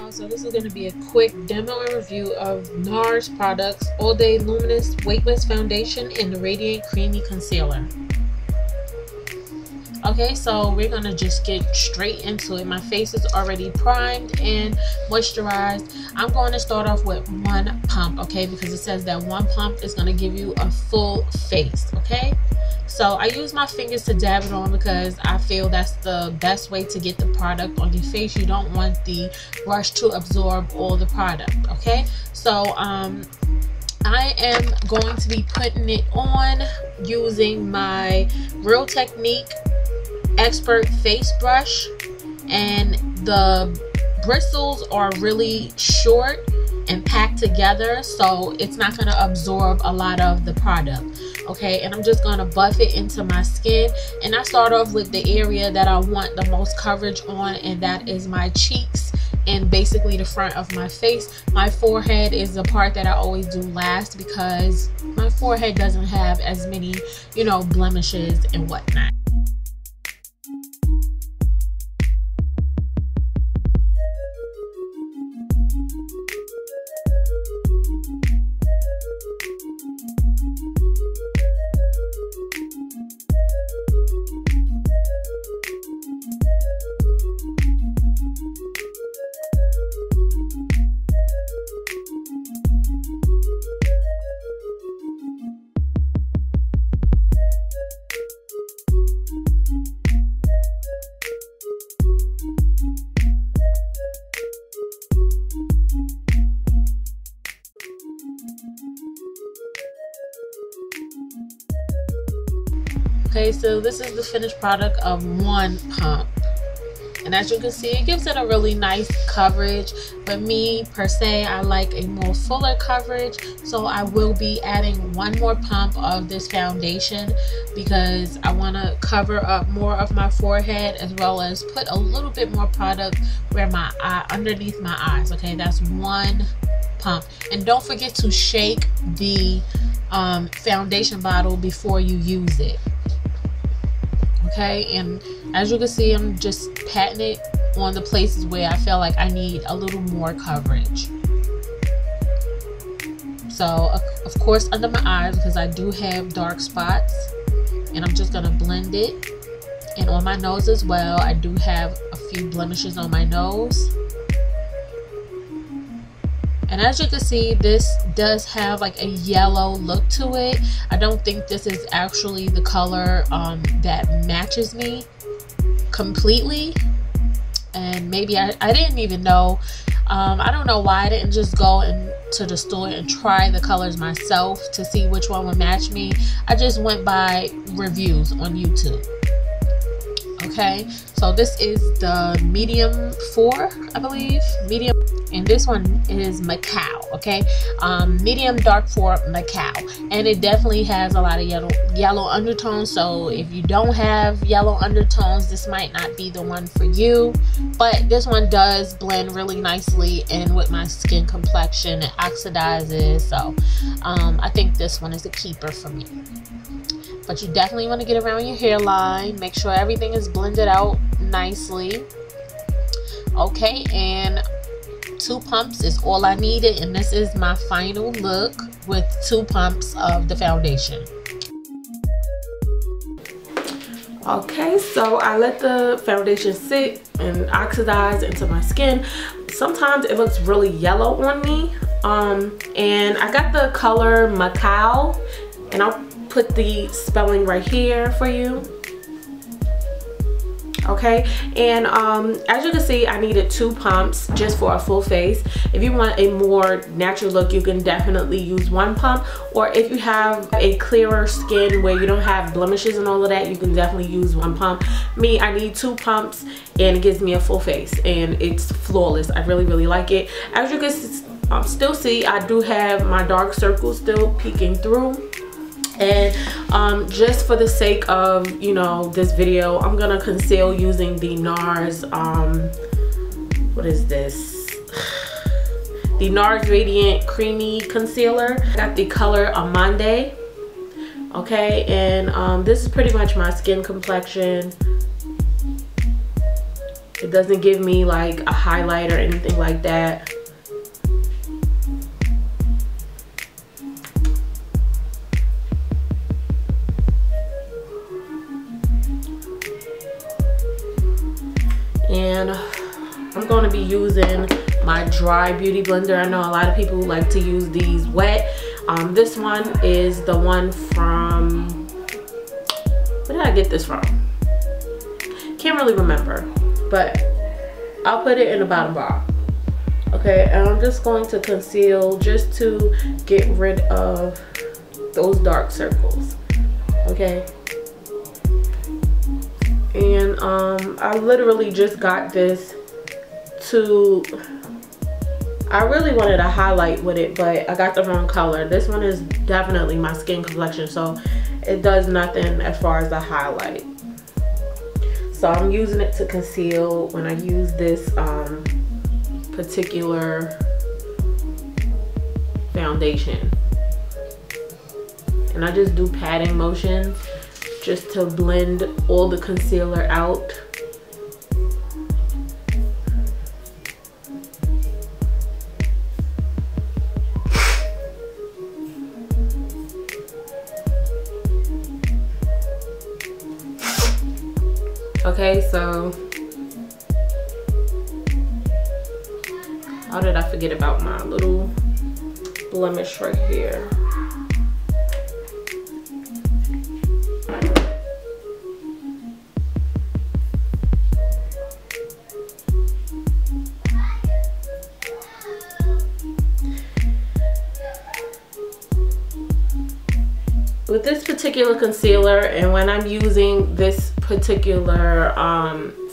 y'all, so this is going to be a quick demo and review of Nars products All Day Luminous Weightless Foundation in the Radiant Creamy Concealer. Okay, so we're going to just get straight into it. My face is already primed and moisturized. I'm going to start off with one pump, okay, because it says that one pump is going to give you a full face, okay? So I use my fingers to dab it on because I feel that's the best way to get the product on your face. You don't want the brush to absorb all the product, okay? So I am going to be putting it on using my Real Technique Expert face brush, and the bristles are really short and packed together, so it's not going to absorb a lot of the product, okay? And I'm just going to buff it into my skin, and I start off with the area that I want the most coverage on, and that is my cheeks and basically the front of my face. My forehead is the part that I always do last because my forehead doesn't have as many, you know, blemishes and whatnot. Okay, so this is the finished product of one pump, and as you can see, it gives it a really nice coverage, but me per se, I like a more fuller coverage, so I will be adding one more pump of this foundation because I want to cover up more of my forehead as well as put a little bit more product where my eye, underneath my eyes. Okay, that's one pump, and don't forget to shake the foundation bottle before you use it. Okay, and as you can see, I'm just patting it on the places where I feel like I need a little more coverage. So of course under my eyes, because I do have dark spots, and I'm just gonna blend it. And on my nose as well, I do have a few blemishes on my nose. And as you can see, this does have like a yellow look to it. I don't think this is actually the color that matches me completely. And maybe I didn't even know. I don't know why I didn't just go into the store and try the colors myself to see which one would match me. I just went by reviews on YouTube. Okay, so this is the medium 4, I believe, medium, and this one is Macao. Okay, medium dark 4 Macao, and it definitely has a lot of yellow undertones. So if you don't have yellow undertones, this might not be the one for you, but this one does blend really nicely in with my skin complexion. It oxidizes, so I think this one is a keeper for me. But you definitely want to get around your hairline, make sure everything is blended out nicely. Okay, and 2 pumps is all I needed, and this is my final look with 2 pumps of the foundation. Okay, so I let the foundation sit and oxidize into my skin. Sometimes it looks really yellow on me, and I got the color Macao, and I'll put the spelling right here for you. Okay, and as you can see, I needed 2 pumps just for a full face. If you want a more natural look, you can definitely use 1 pump, or if you have a clearer skin where you don't have blemishes and all of that, you can definitely use 1 pump. Me, I need 2 pumps, and it gives me a full face, and it's flawless. I really like it. As you can still see, I do have my dark circles still peeking through. And just for the sake of, you know, this video, I'm gonna conceal using the Nars, what is this? The Nars Radiant Creamy Concealer. Got the color AMANDE. Okay, and this is pretty much my skin complexion. It doesn't give me like a highlight or anything like that. And I'm going to be using my dry beauty blender. I know a lot of people like to use these wet. This one is the one from, where did I get this from? Can't really remember, but I'll put it in the bottom bar. Okay, and I'm just going to conceal just to get rid of those dark circles. Okay. And I literally just got this to, I really wanted to highlight with it, but I got the wrong color. This one is definitely my skin complexion, so it does nothing as far as the highlight. So I'm using it to conceal when I use this particular foundation. And I just do patting motions just to blend all the concealer out. Okay, so how did I forget about my little blemish right here? With this particular concealer, and when I'm using this particular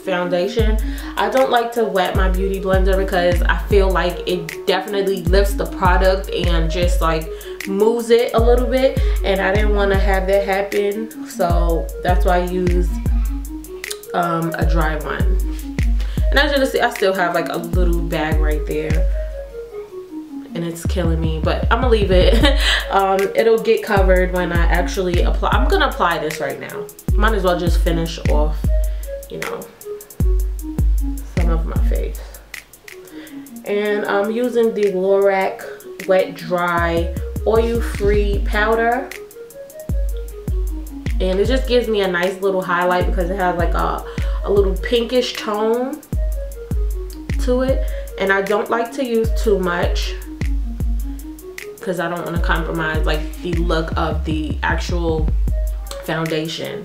foundation, I don't like to wet my beauty blender because I feel like it definitely lifts the product and just like moves it a little bit, and I didn't want to have that happen, so that's why I use a dry one. And as you can see, I still have like a little bag right there, and it's killing me, but I'm gonna leave it. It'll get covered when I actually apply. I'm gonna apply this right now. Might as well just finish off, you know, some of my face. And I'm using the LORAC Wet Dry Oil Free Powder, and it just gives me a nice little highlight because it has like a little pinkish tone to it, and I don't like to use too much because I don't want to compromise like the look of the actual foundation.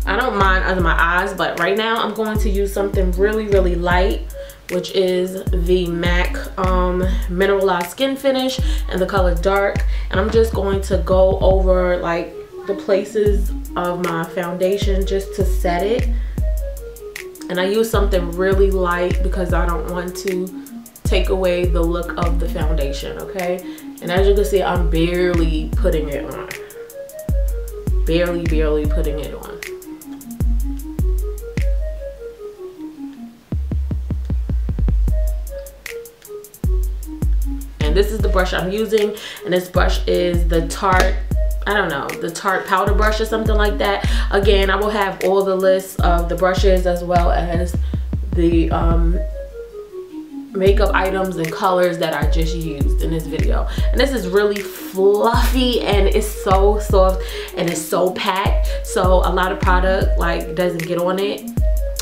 I don't mind under my eyes, but right now I'm going to use something really light, which is the MAC Mineralize Skinfinish in the color Dark, and I'm just going to go over like the places of my foundation just to set it. And I use something really light because I don't want to take away the look of the foundation, okay? And as you can see, I'm barely putting it on. Barely putting it on. And this is the brush I'm using, and this brush is the Tarte, I don't know, the Tarte powder brush or something like that. Again, I will have all the lists of the brushes as well as the makeup items and colors that I just used in this video. And this is really fluffy, and it's so soft, and it's so packed, so a lot of product like doesn't get on it.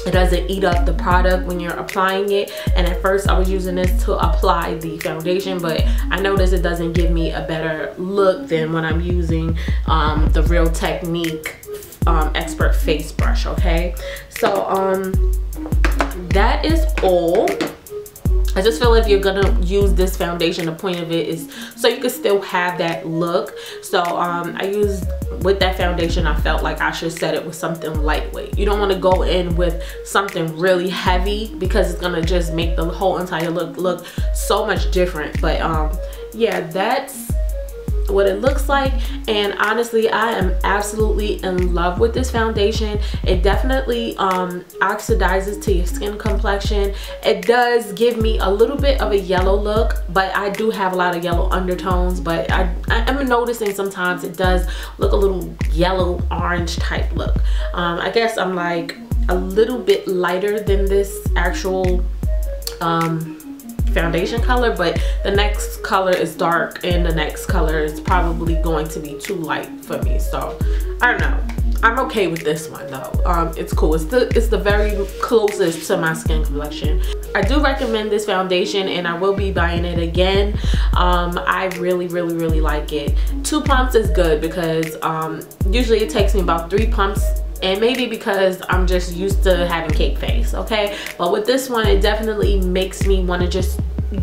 It doesn't eat up the product when you're applying it. And at first I was using this to apply the foundation, but I noticed it doesn't give me a better look than when I'm using the Real Technique Expert Face Brush, okay? So that is all. I just feel if you're gonna use this foundation, the point of it is so you can still have that look. So I used, with that foundation, I felt like I should set it with something lightweight. You don't want to go in with something really heavy because it's gonna just make the whole entire look so much different. But yeah, that's what it looks like. And honestly, I am absolutely in love with this foundation. It definitely oxidizes to your skin complexion. It does give me a little bit of a yellow look, but I do have a lot of yellow undertones, but I'm noticing sometimes it does look a little yellow orange type look. I guess I'm like a little bit lighter than this actual foundation color, but the next color is dark and the next color is probably going to be too light for me. So I don't know, I'm okay with this one though. It's cool. It's the very closest to my skin complexion. I do recommend this foundation and I will be buying it again. I really like it. 2 pumps is good because usually it takes me about 3 pumps, and maybe because I'm just used to having cake face, okay? But with this one, it definitely makes me want to just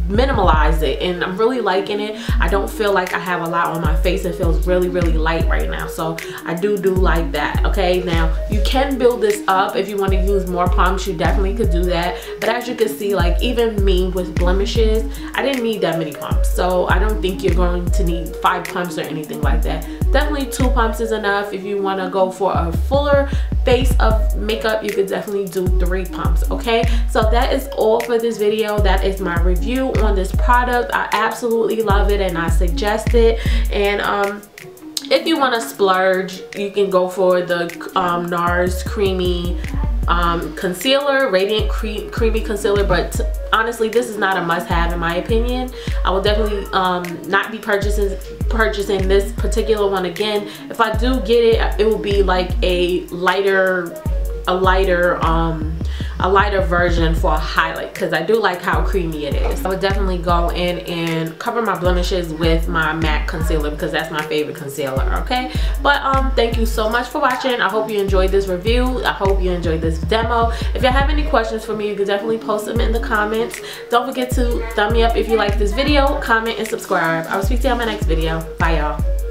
minimalize it, and I'm really liking it. I don't feel like I have a lot on my face. It feels really light right now, so I do like that. Okay, now you can build this up if you want to use more pumps. You definitely could do that, but as you can see, like even me with blemishes, I didn't need that many pumps, so I don't think you're going to need 5 pumps or anything like that. Definitely 2 pumps is enough. If you want to go for a fuller face of makeup, you could definitely do 3 pumps. Okay, so that is all for this video. That is my review on this product. I absolutely love it and I suggest it. And if you want to splurge, you can go for the Nars creamy concealer, radiant creamy concealer, but honestly this is not a must-have in my opinion. I will definitely not be purchasing this particular one again. If I do get it, it will be like a lighter version for a highlight, because I do like how creamy it is. I would definitely go in and cover my blemishes with my matte concealer because that's my favorite concealer. Okay, but thank you so much for watching. I hope you enjoyed this review. I hope you enjoyed this demo. If you have any questions for me, you can definitely post them in the comments. Don't forget to thumb me up if you like this video, comment, and subscribe. I will speak to you on my next video. Bye y'all.